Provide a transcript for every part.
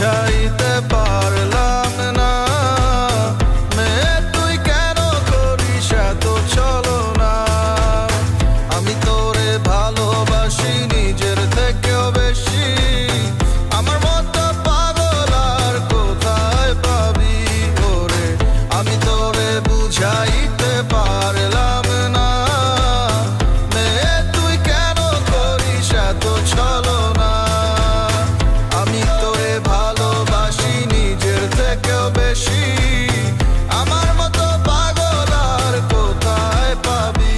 বুঝাইতে পারলাম না মেয়ে তুই কেন করিস এত ছলনা। আমি তোরে ভালোবাসি নিজের থেকেও বেশি, আমার মতো পাগল আর কোথায় পাবি ওরে। আমি তোরে বুঝাইতে পারলাম না মেয়ে তুই কেন করিস এত ছলনা। আমি তোরে ভালোবাসি নিজের থেকেও বেশি, আমার মতো পাগল আর কোথায় পাবি।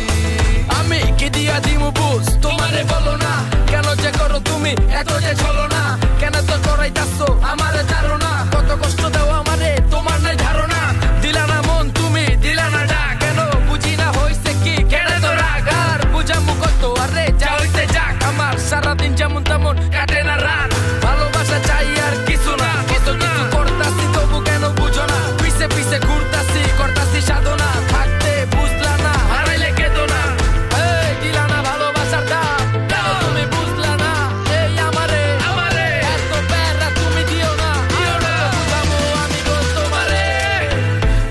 আমি কি দিয়া দিমু বুঝ তোমারে বলো না, কেন যে করো তুমি এত যে ছলনা। কেন তো করাইতাছো আমারে জানো না, কত কষ্ট দাও আমারে তোমার নাই ধারণা। দিলা না মন তুমি দিলা না ডাক, কেন বুঝি না হইছে কি কেন তো রাগ। আর বুঝামু কত আরে যা হইতে যাক, আমার সারাদিন যেমন তেমন কাটে না রাত। ভালোবাসা চাই আর কিছু না, কত কিছু করতাছি তবু কেন বুঝো না। পিছে পিছে ঘুরতাছি করতাছি সাধনা, থাকতে বুঝলা না হারাইলে কেঁদো না। এই দিলা না ভালোবাসার দাম, কেন তুমি বুঝলা না এই আমারে এত প্যারা তুমি দিও না। বুঝামু আমি গো তোমারে।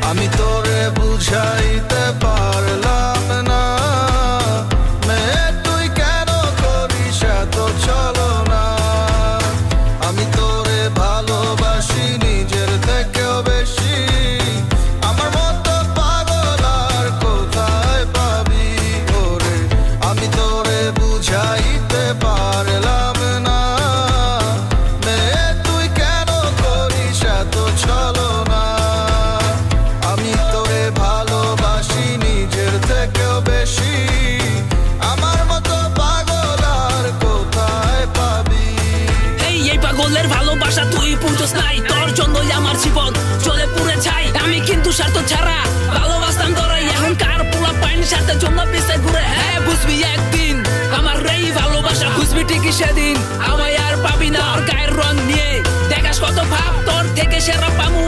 আমি তোরে বুঝাইতে পারলাম না মেয়ে তুই কেন করিস এত ছলনা। আমি তোরে ভালোবাসি নিজের থেকেও বেশি, আমার মতো পাগল আর কোথায় পাবি ওরে। আমি তোরে বুঝাইতে পারলাম না মেয়ে তুই কেন করিস এত ছলনা। আমি তোরে ভালোবাসি নিজের থেকেও বেশি, আমার মতো পাগল আর কোথায় পাবি। এই পাগলের ভালোবাসা তুই বুঝোস নাই, তোর জন্যই আমার জীবন চলে পুরে ছাই। আমি কিন্তু স্বার্থ ছাড়া ভালোবাসতাম তোরাই, এখন কার পোলা পাইনি স্বার্থের জন্য পিছে ঘুরে। হ্যাঁ বুঝবি একদিন আমার এই ভালোবাসা, বুঝবি ঠিকই সেদিন আমায় আর পাবি না। আর গায়ের রং নিয়ে দেখাস কত ভাব, তোর থেকে সেরা পামু